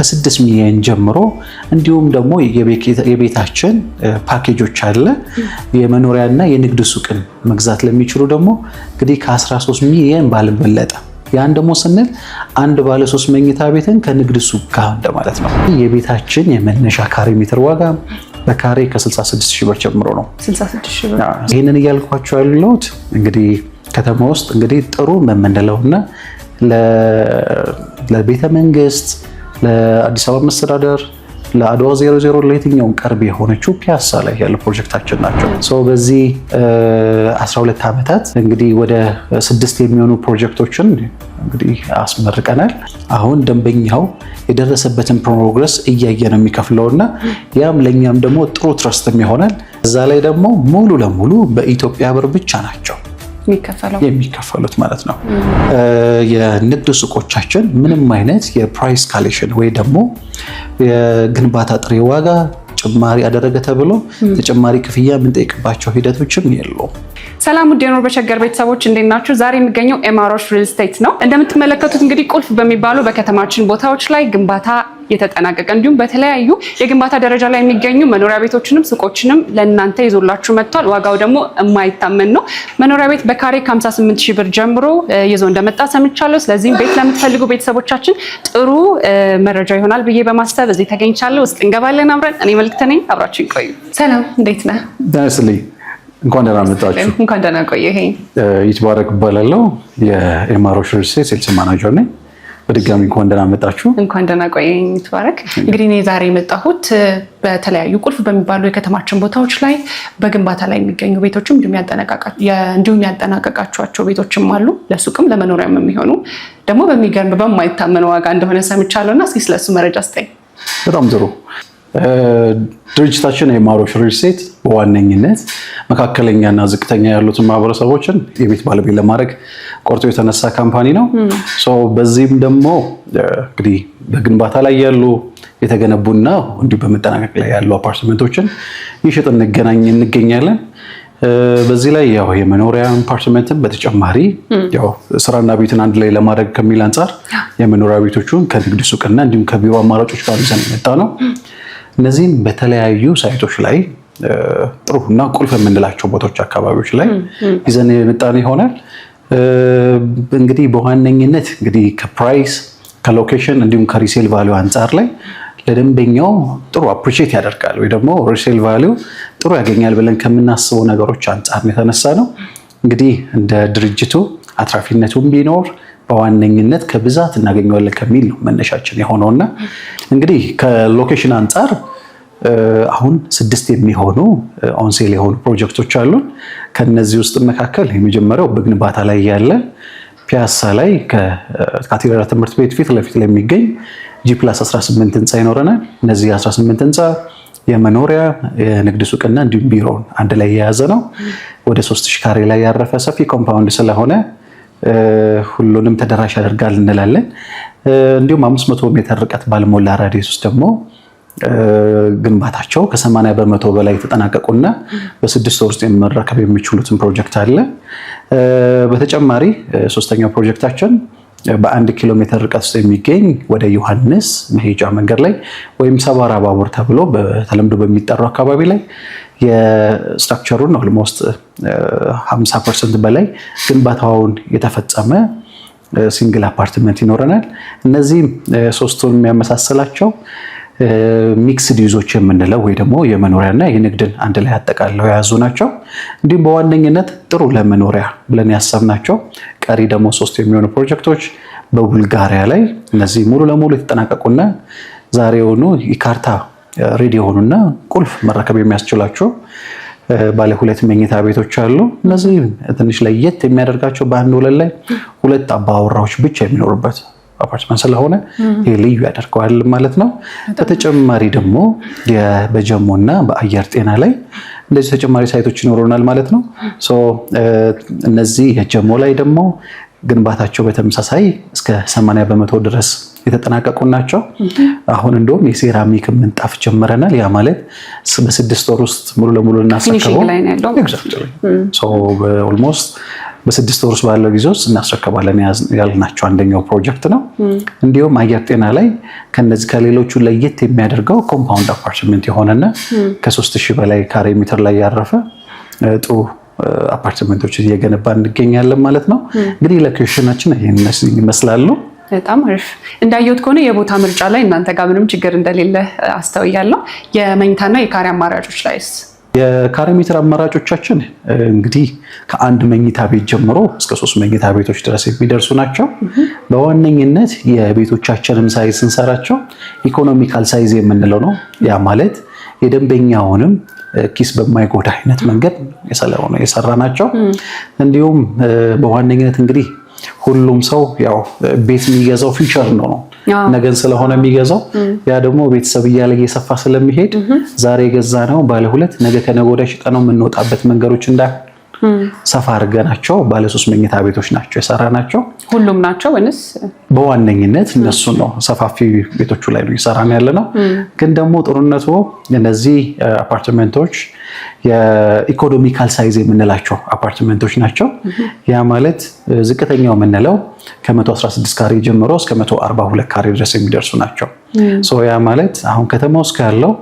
ከ6 ሚሊዮን ጀምሮ እንዲሁም ደግሞ የቤታችን ፓኬጆች አለ የመኖሪያና የንግድ ሱቅን መግዛት ለሚችሉ ደግሞ እንግዲህ ከ13 ሚሊዮን ባልበለጠ ያን ደግሞ ስንል አንድ ባለ 3 መኝታ ቤትን ከንግድ ሱቅ ጋር እንደማለት ነው። የቤታችን የመነሻ ካሬ ሜትር ዋጋ በካሬ ከ66000 ብር ጀምሮ ነው። 66000 ብር። ይሄንን እያልኳቸው ያለሁት እንግዲህ ከተማ ውስጥ እንግዲህ ጥሩ መመንደለውና ለቤተ መንግስት ለአዲስ አበባ መስተዳደር ለአድዋ 00 ለየትኛውም ቅርብ የሆነችው ፒያሳ ላይ ያለ ፕሮጀክታችን ናቸው። በዚህ 12 ዓመታት እንግዲህ ወደ 6 የሚሆኑ ፕሮጀክቶችን እንግዲህ አስመርቀናል። አሁን ደንበኛው የደረሰበትን ፕሮግረስ እያየ ነው የሚከፍለውና ያም ለኛም ደግሞ ጥሩ ትረስትም ይሆናል። እዛ ላይ ደግሞ ሙሉ ለሙሉ በኢትዮጵያ ብር ብቻ ናቸው የሚከፈሉት ማለት ነው። የንግድ ሱቆቻችን ምንም አይነት የፕራይስ ካሌሽን ወይ ደግሞ የግንባታ ጥሬ ዋጋ ጭማሪ አደረገ ተብሎ ተጨማሪ ክፍያ የምንጠይቅባቸው ሂደቶችም የሉም። ሰላም ውድ የኑር በሸገር ቤተሰቦች እንዴት ናችሁ? ዛሬ የሚገኘው ኤማሮሽ ሪል ስቴት ነው። እንደምትመለከቱት እንግዲህ ቁልፍ በሚባሉ በከተማችን ቦታዎች ላይ ግንባታ የተጠናቀቀ እንዲሁም በተለያዩ የግንባታ ደረጃ ላይ የሚገኙ መኖሪያ ቤቶችንም ሱቆችንም ለእናንተ ይዞላችሁ መጥቷል። ዋጋው ደግሞ የማይታመን ነው። መኖሪያ ቤት በካሬ ከ58000 ብር ጀምሮ ይዞ እንደመጣ ሰምቻለሁ። ስለዚህም ቤት ለምትፈልጉ ቤተሰቦቻችን ጥሩ መረጃ ይሆናል ብዬ በማሰብ እዚህ ተገኝቻለሁ። ውስጥ እንገባለን አብረን። እኔ መልክት ነኝ፣ አብራችሁ ይቆዩ። ሰላም፣ እንዴት ነህ? ደህና እንኳን ደህና መጣችሁ። እንኳን ደህና ቆየህ። ይትባረክ እባላለሁ። የኤማሮሽ ሪል ስቴት ሴልስ ማናጀር ነኝ። በድጋሚ እንኳን ደህና መጣችሁ። እንኳን ደህና ቆየኝ ይትባረክ። እንግዲህ እኔ ዛሬ የመጣሁት በተለያዩ ቁልፍ በሚባሉ የከተማችን ቦታዎች ላይ በግንባታ ላይ የሚገኙ ቤቶችም እንዲሁም ያጠናቀቃቸዋቸው ቤቶችም አሉ። ለሱቅም ለመኖሪያም የሚሆኑ ደግሞ በሚገርም በማይታመን ዋጋ እንደሆነ ሰምቻለሁና እስኪ ስለሱ መረጃ ስጠኝ። በጣም ጥሩ። ድርጅታችን ኤማሮሽ ሪል ስቴት በዋነኝነት መካከለኛና ዝቅተኛ ያሉትን ማህበረሰቦችን የቤት ባለቤት ለማድረግ ቆርጦ የተነሳ ካምፓኒ ነው። በዚህም ደግሞ እንግዲህ በግንባታ ላይ ያሉ የተገነቡና እንዲሁ በመጠናቀቅ ላይ ያሉ አፓርትመንቶችን ይሽጥ እንገኛለን። በዚህ ላይ ያው የመኖሪያ አፓርትመንትን በተጨማሪ ያው ስራና ቤትን አንድ ላይ ለማድረግ ከሚል አንጻር የመኖሪያ ቤቶቹን ከንግድ ሱቅና እንዲሁም ከቢሮ አማራጮች ጋር ይዘን የመጣ ነው። እነዚህም በተለያዩ ሳይቶች ላይ ጥሩና ቁልፍ የምንላቸው ቦታዎች አካባቢዎች ላይ ይዘን የመጣን ይሆናል። እንግዲህ በዋነኝነት እንግዲህ ከፕራይስ ከሎኬሽን እንዲሁም ከሪሴል ቫልዩ አንጻር ላይ ለደንበኛው ጥሩ አፕሪሺየት ያደርጋል ወይ ደግሞ ሪሴል ቫልዩ ጥሩ ያገኛል ብለን ከምናስበው ነገሮች አንጻር የተነሳ ነው። እንግዲህ እንደ ድርጅቱ አትራፊነቱም ቢኖር በዋነኝነት ከብዛት እናገኘዋለን ከሚል ነው መነሻችን የሆነውና እንግዲህ ከሎኬሽን አንጻር አሁን 6 የሚሆኑ ኦንሴል የሆኑ ፕሮጀክቶች አሉን። ከነዚህ ውስጥ መካከል የመጀመሪያው በግንባታ ላይ ያለ ፒያሳ ላይ ከካቴድራል ትምህርት ቤት ፊት ለፊት ላይ የሚገኝ G+18 ህንፃ ይኖረናል። እነዚህ 18 ህንፃ የመኖሪያ የንግድ ሱቅና እንዲሁም ቢሮን አንድ ላይ የያዘ ነው። ወደ 3000 ካሬ ላይ ያረፈ ሰፊ ኮምፓውንድ ስለሆነ ሁሉንም ተደራሽ ያደርጋል እንላለን። እንዲሁም 500 ሜትር ርቀት ባልሞላ ራዲየስ ውስጥ ደግሞ ግንባታቸው ከ80% በላይ ተጠናቀቁና በ6 ወር ውስጥ መረከብ የሚችሉትን ፕሮጀክት አለ። በተጨማሪ ሶስተኛው ፕሮጀክታችን በ1 ኪሎ ሜትር ርቀት ውስጥ የሚገኝ ወደ ዮሐንስ መሄጃ መንገድ ላይ ወይም ሰባራ ባቡር ተብሎ በተለምዶ በሚጠራው አካባቢ ላይ የስትራክቸሩን ኦልሞስት 50% በላይ ግንባታውን የተፈጸመ ሲንግል አፓርትመንት ይኖረናል። እነዚህ ሶስቱን የሚያመሳስላቸው ሚክስድ ዩዞች የምንለው ወይ ደግሞ የመኖሪያና የንግድን አንድ ላይ አጠቃለው የያዙ ናቸው። እንዲሁም በዋነኝነት ጥሩ ለመኖሪያ ብለን ያሰብናቸው ቀሪ ደግሞ 3 የሚሆኑ ፕሮጀክቶች በቡልጋሪያ ላይ እነዚህ ሙሉ ለሙሉ የተጠናቀቁና ዛሬውኑ የካርታ ሬዲ የሆኑና ቁልፍ መረከብ የሚያስችላቸው ባለ 2 መኝታ ቤቶች አሉ። እነዚህ ትንሽ ለየት የሚያደርጋቸው በአንድ ወለል ላይ 2 አባወራዎች ብቻ የሚኖሩበት አፓርትመንት ስለሆነ ይሄ ልዩ ያደርገዋል ማለት ነው። በተጨማሪ ደግሞ በጀሞና በአየር ጤና ላይ እንደዚህ ተጨማሪ ሳይቶች ይኖሩናል ማለት ነው። እነዚህ የጀሞ ላይ ደግሞ ግንባታቸው በተመሳሳይ እስከ 80% ድረስ የተጠናቀቁ ናቸው። አሁን እንደውም የሴራሚክ ምንጣፍ ጀምረናል። ያ ማለት በ6 ወር ውስጥ ሙሉ ለሙሉ እናስረክበው። ኦልሞስት በ6 ወር ውስጥ ባለው ጊዜ ውስጥ እናስረከባለን ያልናቸው አንደኛው ፕሮጀክት ነው። እንዲሁም አየር ጤና ላይ ከነዚህ ከሌሎቹ ለየት የሚያደርገው ኮምፓውንድ አፓርትመንት የሆነና ከ3000 በላይ ካሬ ሜትር ላይ ያረፈ ጥሩ አፓርትመንቶች እየገነባ እንገኛለን ማለት ነው። እንግዲህ ሎኬሽናችን ይሄን ይመስላሉ። በጣም አሪፍ። እንዳየሁት ከሆነ የቦታ ምርጫ ላይ እናንተ ጋር ምንም ችግር እንደሌለ አስተውያለሁ። የመኝታና የካሬ አማራጮች ላይስ? የካሬ ሜትር አማራጮቻችን እንግዲህ ከአንድ መኝታ ቤት ጀምሮ እስከ 3 መኝታ ቤቶች ድረስ የሚደርሱ ናቸው። በዋነኝነት የቤቶቻችንን ሳይዝ ስንሰራቸው ኢኮኖሚካል ሳይዝ የምንለው ነው። ያ ማለት የደንበኛውንም ኪስ በማይጎዳ አይነት መንገድ የሰራ ናቸው። እንዲሁም በዋነኝነት እንግዲህ ሁሉም ሰው ያው ቤት የሚገዛው ፊውቸር ነው ነገን ስለሆነ የሚገዛው ያ ደግሞ ቤተሰብ እያለ እየሰፋ ስለሚሄድ ዛሬ የገዛ ነው ባለ 2 ነገ ከነገ ወዲያ ሽጠነው የምንወጣበት መንገዶች ሰፋ አድርገናቸው ባለ 3 መኝታ ቤቶች ናቸው የሰራናቸው። ሁሉም ናቸው ወይስ? በዋነኝነት እነሱ ነው ሰፋፊ ቤቶቹ ላይ ነው የሰራን ያለነው። ግን ደግሞ ጥሩነቱ እነዚህ አፓርትመንቶች የኢኮኖሚካል ሳይዝ የምንላቸው አፓርትመንቶች ናቸው። ያ ማለት ዝቅተኛው የምንለው ከ116 ካሬ ጀምሮ እስከ 142 ካሬ ድረስ የሚደርሱ ናቸው። ያ ማለት አሁን ከተማ ውስጥ ያለው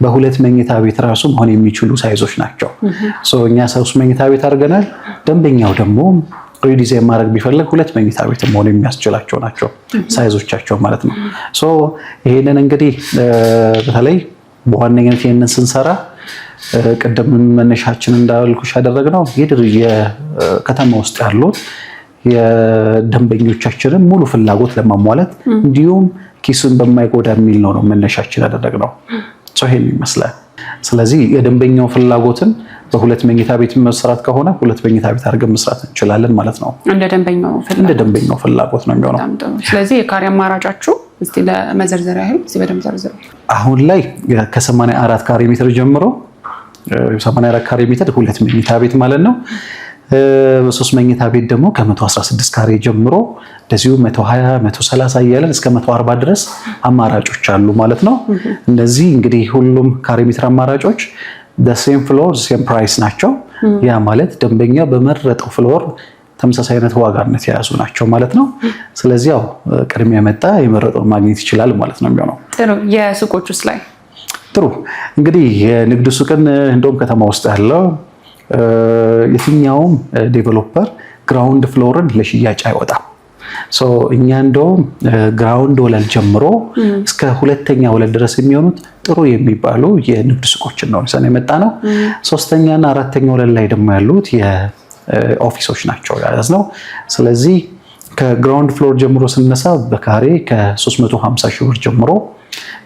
በ2 መኝታ ቤት ራሱ መሆን የሚችሉ ሳይዞች ናቸው። እኛ 3 መኝታ ቤት አድርገናል። ደንበኛው ደግሞ ሪዲዛይን ማድረግ ቢፈልግ 2 መኝታ ቤት መሆን የሚያስችላቸው ናቸው ሳይዞቻቸው ማለት ነው። ይሄንን እንግዲህ በተለይ በዋነኝነት ይሄንን ስንሰራ ቀደም መነሻችን እንዳልኩሽ ያደረግነው የከተማ ውስጥ ያሉት የደንበኞቻችንን ሙሉ ፍላጎት ለማሟላት እንዲሁም ኪሱን በማይጎዳ የሚል ነው መነሻችን ያደረግነው። ይሄን ይመስላል። ስለዚህ የደንበኛው ፍላጎትን በ2 መኝታ ቤት መስራት ከሆነ 2 መኝታ ቤት አድርገን መስራት እንችላለን ማለት ነው። እንደ ደንበኛው ፍላጎት ነው የሚሆነው። ስለዚህ የካሬ አማራጫችሁ እስቲ ለመዘርዘር ያህል በደንብ ዘርዝሩ። አሁን ላይ ከ84 ካሬ ሜትር ጀምሮ 84 ካሬ ሜትር 2 መኝታ ቤት ማለት ነው። በ3 መኝታ ቤት ደግሞ ከ116 ካሬ ጀምሮ እንደዚሁ 120 130 እያለን እስከ 140 ድረስ አማራጮች አሉ ማለት ነው። እነዚህ እንግዲህ ሁሉም ካሬ ሜትር አማራጮች ሴም ፍሎር ሴም ፕራይስ ናቸው። ያ ማለት ደንበኛ በመረጠው ፍሎር ተመሳሳይ አይነት ዋጋነት የያዙ ናቸው ማለት ነው። ስለዚህ ያው ቅድሚያ መጣ የመረጠውን ማግኘት ይችላል ማለት ነው የሚሆነው። ጥሩ። የሱቆች ውስጥ ላይ ጥሩ እንግዲህ የንግድ ሱቅን እንደውም ከተማ ውስጥ ያለው የትኛውም ዴቨሎፐር ግራውንድ ፍሎርን ለሽያጭ አይወጣም። እኛ እንደውም ግራውንድ ወለል ጀምሮ እስከ 2ኛ ወለል ድረስ የሚሆኑት ጥሩ የሚባሉ የንግድ ሱቆችን ነው ይዘን የመጣ ነው። 3ኛና 4ኛ ወለል ላይ ደግሞ ያሉት የኦፊሶች ናቸው ያዝነው። ስለዚህ ከግራውንድ ፍሎር ጀምሮ ስንነሳ በካሬ ከ350 ሺህ ብር ጀምሮ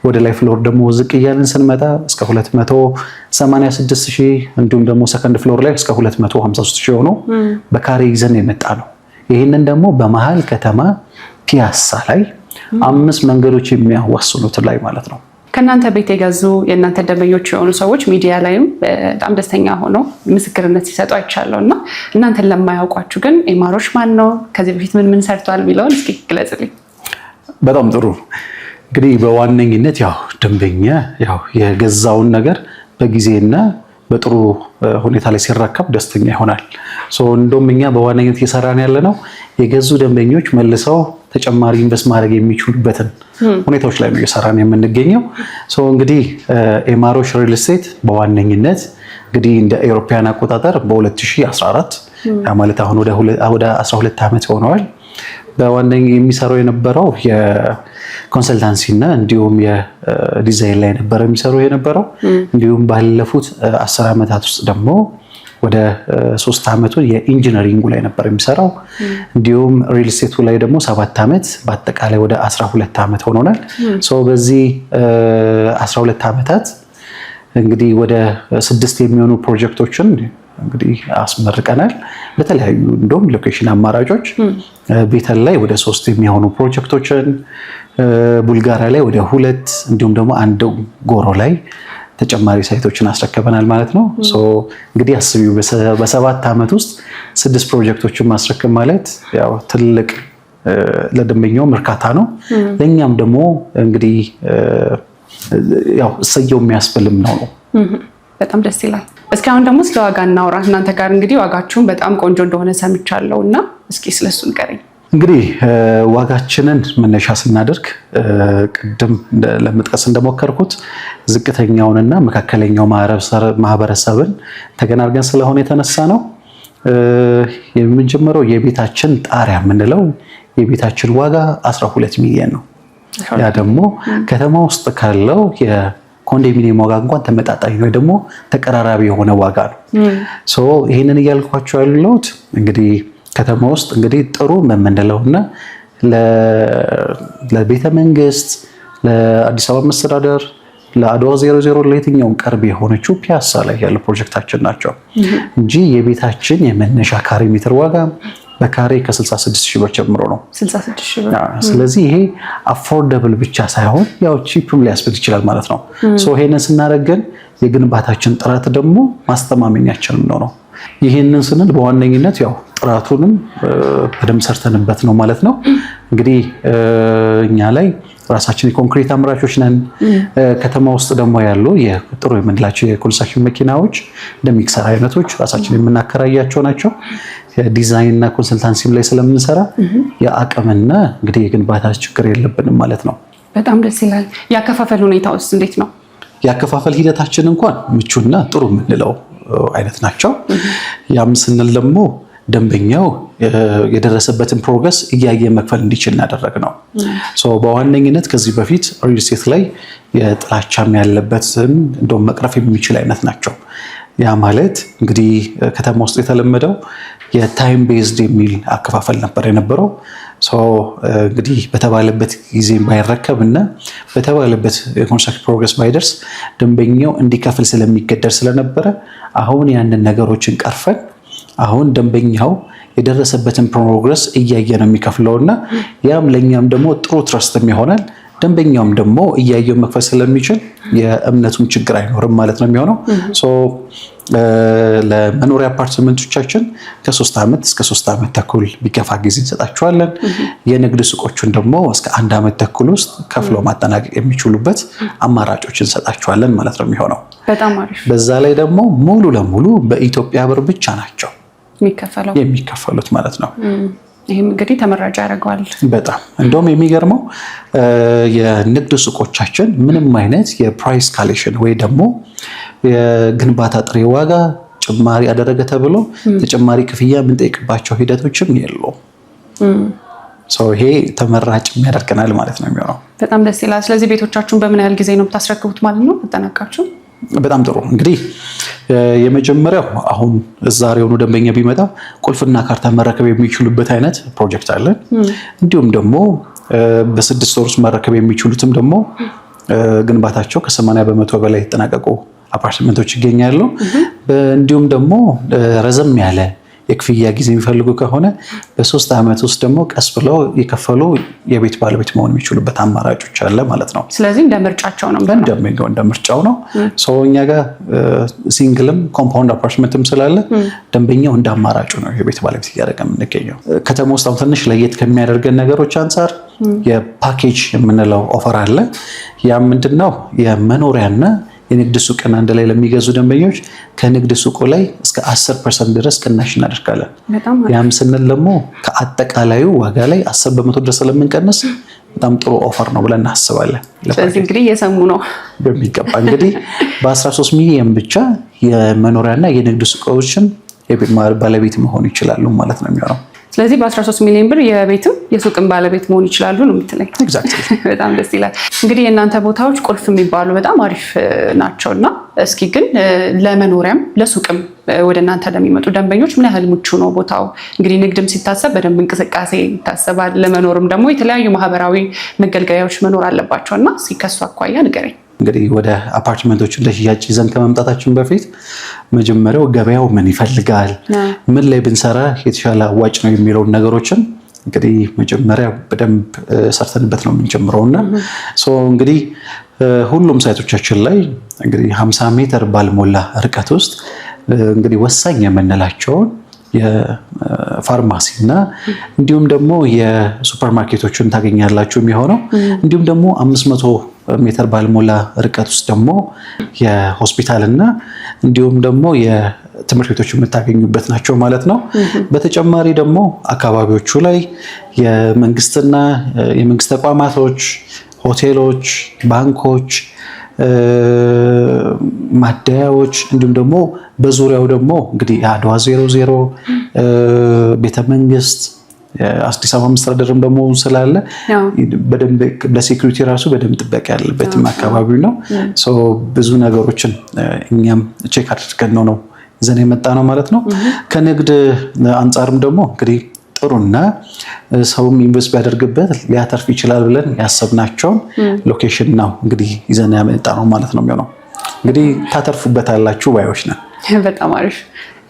ወደ ላይ ፍሎር ደግሞ ዝቅ እያልን ስንመጣ እስከ 286 ሺህ እንዲሁም ደግሞ ሰከንድ ፍሎር ላይ እስከ 253 ሺህ ሆኖ በካሬ ይዘን የመጣ ነው። ይህንን ደግሞ በመሃል ከተማ ፒያሳ ላይ 5 መንገዶች የሚያዋስኑት ላይ ማለት ነው። ከእናንተ ቤት የገዙ የእናንተ ደንበኞች የሆኑ ሰዎች ሚዲያ ላይም በጣም ደስተኛ ሆነው ምስክርነት ሲሰጡ አይቻለሁ እና እናንተን ለማያውቋችሁ ግን ኤማሮሽ ማን ነው፣ ከዚህ በፊት ምን ሰርቷል የሚለውን እስኪ ግለጽልኝ። በጣም ጥሩ። እንግዲህ በዋነኝነት ያው ደንበኛ ያው የገዛውን ነገር በጊዜና በጥሩ ሁኔታ ላይ ሲረከብ ደስተኛ ይሆናል። እንደውም እኛ በዋነኝነት እየሰራን ያለ ነው የገዙ ደንበኞች መልሰው ተጨማሪ ኢንቨስት ማድረግ የሚችሉበትን ሁኔታዎች ላይ ነው እየሰራን የምንገኘው። እንግዲህ ኤማሮሽ ሪል ስቴት በዋነኝነት እንግዲህ እንደ አውሮፓውያን አቆጣጠር በ2014 ማለት አሁን ወደ 12 ዓመት ሆነዋል። በዋነኝነት የሚሰራው የነበረው የኮንሰልታንሲ እና እንዲሁም የዲዛይን ላይ ነበር የሚሰራው የነበረው። እንዲሁም ባለፉት 10 ዓመታት ውስጥ ደግሞ ወደ 3 ዓመቱ የኢንጂነሪንጉ ላይ ነበር የሚሰራው። እንዲሁም ሪል ስቴቱ ላይ ደግሞ 7 ዓመት በአጠቃላይ ወደ 12 ዓመት ሆኖናል። በዚህ 12 ዓመታት እንግዲህ ወደ 6 የሚሆኑ ፕሮጀክቶችን እንግዲህ አስመርቀናል። በተለያዩ እንደውም ሎኬሽን አማራጮች ቤተል ላይ ወደ 3 የሚሆኑ ፕሮጀክቶችን፣ ቡልጋሪያ ላይ ወደ 2 እንዲሁም ደግሞ አንድ ጎሮ ላይ ተጨማሪ ሳይቶችን አስረከበናል ማለት ነው። እንግዲህ አስቢው በ7 ዓመት ውስጥ 6 ፕሮጀክቶችን ማስረከብ ማለት ያው ትልቅ ለደንበኛው እርካታ ነው። ለእኛም ደግሞ እንግዲህ ያው እሰየው የሚያስፈልም ነው። በጣም ደስ ይላል። እስካሁን ደግሞ ስለ ዋጋ እናውራ። እናንተ ጋር እንግዲህ ዋጋችሁን በጣም ቆንጆ እንደሆነ ሰምቻለሁ እና እስኪ ስለሱ ንገረኝ። እንግዲህ ዋጋችንን መነሻ ስናደርግ ቅድም ለመጥቀስ እንደሞከርኩት ዝቅተኛውንና መካከለኛው ማህበረሰብን ተገናርገን ስለሆነ የተነሳ ነው። የምንጀምረው የቤታችን ጣሪያ የምንለው የቤታችን ዋጋ 12 ሚሊዮን ነው። ያ ደግሞ ከተማ ውስጥ ካለው የኮንዶሚኒየም ዋጋ እንኳን ተመጣጣኝ ነው፣ ደግሞ ተቀራራቢ የሆነ ዋጋ ነው። ይህንን እያልኳቸው ያለሁት እንግዲህ ከተማ ውስጥ እንግዲህ ጥሩ የምንለውና ለቤተ መንግስት፣ ለአዲስ አበባ መስተዳደር፣ ለአድዋ 00 ለየትኛውም ቅርብ የሆነችው ፒያሳ ላይ ያለ ፕሮጀክታችን ናቸው እንጂ የቤታችን የመነሻ ካሬ ሜትር ዋጋ በካሬ ከ66 ሺህ ብር ጀምሮ ነው። 66 ሺህ ብር። ስለዚህ ይሄ አፎርደብል ብቻ ሳይሆን ያው ቺፕም ሊያስብል ይችላል ማለት ነው። ይሄንን ስናደርገን የግንባታችን ጥራት ደግሞ ማስተማመኛችንም ነው። ይህንን ስንል በዋነኝነት ያው ጥራቱንም በደንብ ሰርተንበት ነው ማለት ነው። እንግዲህ እኛ ላይ ራሳችን የኮንክሪት አምራቾች ነን። ከተማ ውስጥ ደግሞ ያሉ የጥሩ የምንላቸው የኮንስትራክሽን መኪናዎች እንደ ሚክሰር አይነቶች ራሳችን የምናከራያቸው ናቸው። ዲዛይን እና ኮንሰልታንሲም ላይ ስለምንሰራ የአቅምና እንግዲህ የግንባታ ችግር የለብንም ማለት ነው። በጣም ደስ ይላል። ያከፋፈል ሁኔታ ውስጥ እንዴት ነው? ያከፋፈል ሂደታችን እንኳን ምቹና ጥሩ የምንለው አይነት ናቸው። ያም ስንል ደግሞ ደንበኛው የደረሰበትን ፕሮግረስ እያየ መክፈል እንዲችል እናደረግ ነው። በዋነኝነት ከዚህ በፊት ሪል ስቴት ላይ የጥላቻም ያለበትን እንደውም መቅረፍ የሚችል አይነት ናቸው። ያ ማለት እንግዲህ ከተማ ውስጥ የተለመደው የታይም ቤዝድ የሚል አከፋፈል ነበር የነበረው። እንግዲህ በተባለበት ጊዜ ባይረከብና በተባለበት የኮንስትራክሽን ፕሮግረስ ባይደርስ ደንበኛው እንዲከፍል ስለሚገደድ ስለነበረ አሁን ያንን ነገሮችን ቀርፈን አሁን ደንበኛው የደረሰበትን ፕሮግረስ እያየ ነው የሚከፍለውና ያም ለኛም ደግሞ ጥሩ ትረስትም ይሆናል። ደንበኛውም ደግሞ እያየው መክፈል ስለሚችል የእምነቱም ችግር አይኖርም ማለት ነው የሚሆነው። ለመኖሪያ አፓርትመንቶቻችን ከ3 ዓመት እስከ 3 ዓመት ተኩል ቢገፋ ጊዜ እንሰጣቸዋለን። የንግድ ሱቆቹን ደግሞ እስከ 1 ዓመት ተኩል ውስጥ ከፍለው ማጠናቀቅ የሚችሉበት አማራጮች እንሰጣቸዋለን ማለት ነው የሚሆነው። በጣም አሪፍ። በዛ ላይ ደግሞ ሙሉ ለሙሉ በኢትዮጵያ ብር ብቻ ናቸው የሚከፈሉት ማለት ነው። ይህም እንግዲህ ተመራጭ ያደርገዋል በጣም። እንደውም የሚገርመው የንግድ ሱቆቻችን ምንም አይነት የፕራይስ ካሌሽን ወይ ደግሞ የግንባታ ጥሬ ዋጋ ጭማሪ ያደረገ ተብሎ ተጨማሪ ክፍያ የምንጠይቅባቸው ሂደቶችም የሉም። ይሄ ተመራጭ ያደርገናል ማለት ነው የሚሆነው። በጣም ደስ ይላል። ስለዚህ ቤቶቻችሁን በምን ያህል ጊዜ ነው የምታስረክቡት ማለት ነው አጠናቃችሁ? በጣም ጥሩ። እንግዲህ የመጀመሪያው አሁን ዛሬውኑ ደንበኛ ቢመጣ ቁልፍና ካርታ መረከብ የሚችሉበት አይነት ፕሮጀክት አለን። እንዲሁም ደግሞ በ6 ወር ውስጥ መረከብ የሚችሉትም ደግሞ ግንባታቸው ከ80% በላይ የተጠናቀቁ አፓርትመንቶች ይገኛሉ። እንዲሁም ደግሞ ረዘም ያለ የክፍያ ጊዜ የሚፈልጉ ከሆነ በ3 ዓመት ውስጥ ደግሞ ቀስ ብለው የከፈሉ የቤት ባለቤት መሆን የሚችሉበት አማራጮች አለ ማለት ነው። ስለዚህ እንደ ምርጫቸው ነው እንደ ምርጫው ነው። እኛ ጋር ሲንግልም ኮምፓውንድ አፓርትመንትም ስላለ ደንበኛው እንደ አማራጩ ነው የቤት ባለቤት እያደረገ የምንገኘው። ከተማ ውስጥ አሁን ትንሽ ለየት ከሚያደርገን ነገሮች አንጻር የፓኬጅ የምንለው ኦፈር አለ። ያ ምንድነው? የመኖሪያና የንግድ ሱቅን አንድ ላይ ለሚገዙ ደንበኞች ከንግድ ሱቁ ላይ እስከ 10% ድረስ ቅናሽ እናደርጋለን። ያም ስንል ደግሞ ከአጠቃላዩ ዋጋ ላይ 10% ድረስ ስለምንቀንስ በጣም ጥሩ ኦፈር ነው ብለን እናስባለን። ስለዚህ እንግዲህ እየሰሙ ነው በሚገባ። እንግዲህ በ13 ሚሊዮን ብቻ የመኖሪያና የንግድ ሱቆችን ባለቤት መሆን ይችላሉ ማለት ነው የሚሆነው። ስለዚህ በ13 ሚሊዮን ብር የቤትም የሱቅም ባለቤት መሆን ይችላሉ ነው የምትለኝ? በጣም ደስ ይላል። እንግዲህ የእናንተ ቦታዎች ቁልፍ የሚባሉ በጣም አሪፍ ናቸውና እስኪ ግን ለመኖሪያም ለሱቅም ወደ እናንተ ለሚመጡ ደንበኞች ምን ያህል ምቹ ነው ቦታው? እንግዲህ ንግድም ሲታሰብ በደንብ እንቅስቃሴ ይታሰባል። ለመኖርም ደግሞ የተለያዩ ማህበራዊ መገልገያዎች መኖር አለባቸውና እስኪ ከሱ አኳያ ንገረኝ። እንግዲህ ወደ አፓርትመንቶችን ለሽያጭ ይዘን ከመምጣታችን በፊት መጀመሪያው ገበያው ምን ይፈልጋል፣ ምን ላይ ብንሰራ የተሻለ አዋጭ ነው የሚለውን ነገሮችን እንግዲህ መጀመሪያ በደንብ ሰርተንበት ነው የምንጀምረውና እንግዲህ ሁሉም ሳይቶቻችን ላይ እንግዲህ 50 ሜትር ባልሞላ ርቀት ውስጥ እንግዲህ ወሳኝ የምንላቸውን የፋርማሲና እንዲሁም ደግሞ የሱፐርማርኬቶችን ታገኛላችሁ የሚሆነው። እንዲሁም ደግሞ 500 ሜትር ባልሞላ ርቀት ውስጥ ደግሞ የሆስፒታልና እንዲሁም ደግሞ የትምህርት ቤቶች የምታገኙበት ናቸው ማለት ነው። በተጨማሪ ደግሞ አካባቢዎቹ ላይ የመንግስትና የመንግስት ተቋማቶች፣ ሆቴሎች፣ ባንኮች፣ ማደያዎች እንዲሁም ደግሞ በዙሪያው ደግሞ እንግዲህ አድዋ 00 ቤተ መንግስት አዲስ አበባ መስተዳድርም ደግሞ ስላለ በደንብ ለሴኩሪቲ ራሱ በደንብ ጥበቃ ያለበትም አካባቢው ነው። ብዙ ነገሮችን እኛም ቼክ አድርገን ነው ይዘን የመጣ ነው ማለት ነው። ከንግድ አንጻርም ደግሞ እንግዲህ ጥሩና ሰውም ኢንቨስት ቢያደርግበት ሊያተርፍ ይችላል ብለን ያሰብናቸውን ሎኬሽን ነው እንግዲህ ይዘን ያመጣ ነው ማለት ነው የሚሆነው። እንግዲህ ታተርፉበታላችሁ ባዮች ነን። በጣም አሪፍ።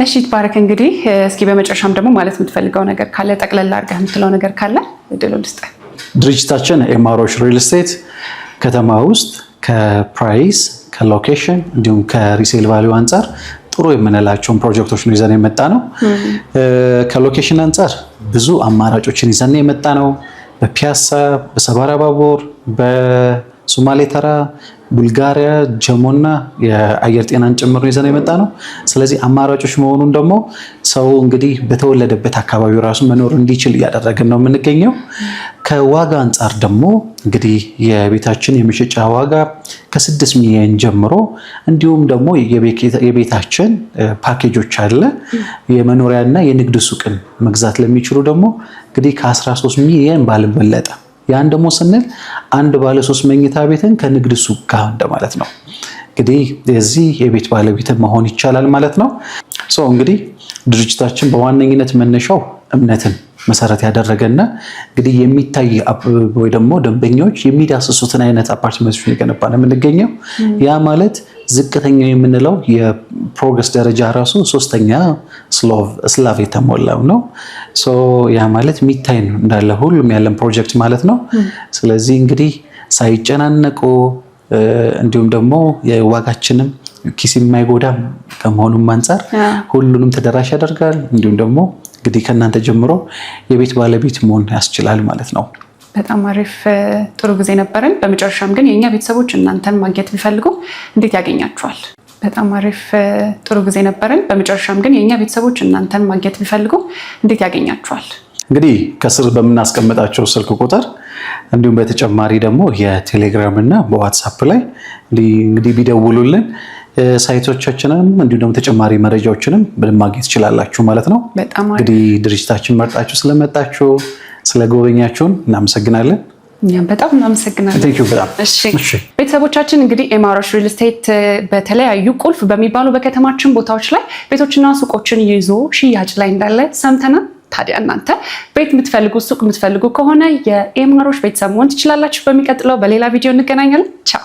እሺ ይትባረክ። እንግዲህ እስኪ በመጨረሻም ደግሞ ማለት የምትፈልገው ነገር ካለ ጠቅለል አድርገህ የምትለው ነገር ካለ እድሉን ልስጥህ። ድርጅታችን ኤምአርኦች ሪል ስቴት ከተማ ውስጥ ከፕራይስ ከሎኬሽን እንዲሁም ከሪሴል ቫሊዩ አንጻር ጥሩ የምንላቸውን ፕሮጀክቶች ነው ይዘን የመጣ ነው። ከሎኬሽን አንጻር ብዙ አማራጮችን ይዘን የመጣ ነው። በፒያሳ፣ በሰባራ ባቡር፣ በሶማሌ ተራ፣ ቡልጋሪያ፣ ጀሞና የአየር ጤናን ጭምር ነው ይዘን የመጣ ነው። ስለዚህ አማራጮች መሆኑን ደግሞ ሰው እንግዲህ በተወለደበት አካባቢ ራሱ መኖር እንዲችል እያደረግን ነው የምንገኘው። ከዋጋ አንጻር ደግሞ እንግዲህ የቤታችን የመሸጫ ዋጋ ከ6 ሚሊዮን ጀምሮ እንዲሁም ደግሞ የቤታችን ፓኬጆች አለ። የመኖሪያና የንግድ ሱቅን መግዛት ለሚችሉ ደግሞ እንግዲህ ከ13 ሚሊዮን ባልበለጠ ያን ደግሞ ስንል አንድ ባለ 3 መኝታ ቤትን ከንግድ ሱቅ ጋር እንደማለት ነው። እንግዲህ የዚህ የቤት ባለቤት መሆን ይቻላል ማለት ነው። እንግዲህ ድርጅታችን በዋነኝነት መነሻው እምነትን መሰረት ያደረገና እንግዲህ የሚታይ ወይ ደግሞ ደንበኞች የሚዳስሱትን አይነት አፓርትመንቶች የገነባ ነው የምንገኘው። ያ ማለት ዝቅተኛው የምንለው የፕሮግረስ ደረጃ ራሱ 3ኛ ስላቭ የተሞላው ነው። ያ ማለት የሚታይ ነው እንዳለ ሁሉም ያለን ፕሮጀክት ማለት ነው። ስለዚህ እንግዲህ ሳይጨናነቁ እንዲሁም ደግሞ የዋጋችንም ኪስ የማይጎዳም ከመሆኑም አንጻር ሁሉንም ተደራሽ ያደርጋል። እንዲሁም ደግሞ እንግዲህ ከእናንተ ጀምሮ የቤት ባለቤት መሆን ያስችላል ማለት ነው። በጣም አሪፍ ጥሩ ጊዜ ነበረን። በመጨረሻም ግን የእኛ ቤተሰቦች እናንተን ማግኘት ቢፈልጉ እንዴት ያገኛችኋል? በጣም አሪፍ ጥሩ ጊዜ ነበረን። በመጨረሻም ግን የእኛ ቤተሰቦች እናንተን ማግኘት ቢፈልጉ እንዴት ያገኛችኋል? እንግዲህ ከስር በምናስቀምጣቸው ስልክ ቁጥር እንዲሁም በተጨማሪ ደግሞ የቴሌግራም እና በዋትሳፕ ላይ እንግዲህ ቢደውሉልን ሳይቶቻችንም እንዲሁም ደግሞ ተጨማሪ መረጃዎችንም ማግኘት ትችላላችሁ ማለት ነው። እንግዲህ ድርጅታችን መርጣችሁ ስለመጣችሁ ስለጎበኛችሁን እናመሰግናለን። እኛም በጣም እናመሰግናለን። ቤተሰቦቻችን እንግዲህ ኤምአርኦች ሪል ስቴት በተለያዩ ቁልፍ በሚባሉ በከተማችን ቦታዎች ላይ ቤቶችና ሱቆችን ይዞ ሽያጭ ላይ እንዳለ ሰምተናል። ታዲያ እናንተ ቤት የምትፈልጉ ሱቅ የምትፈልጉ ከሆነ የኤምአርኦች ቤተሰብ መሆን ትችላላችሁ። በሚቀጥለው በሌላ ቪዲዮ እንገናኛለን። ቻው።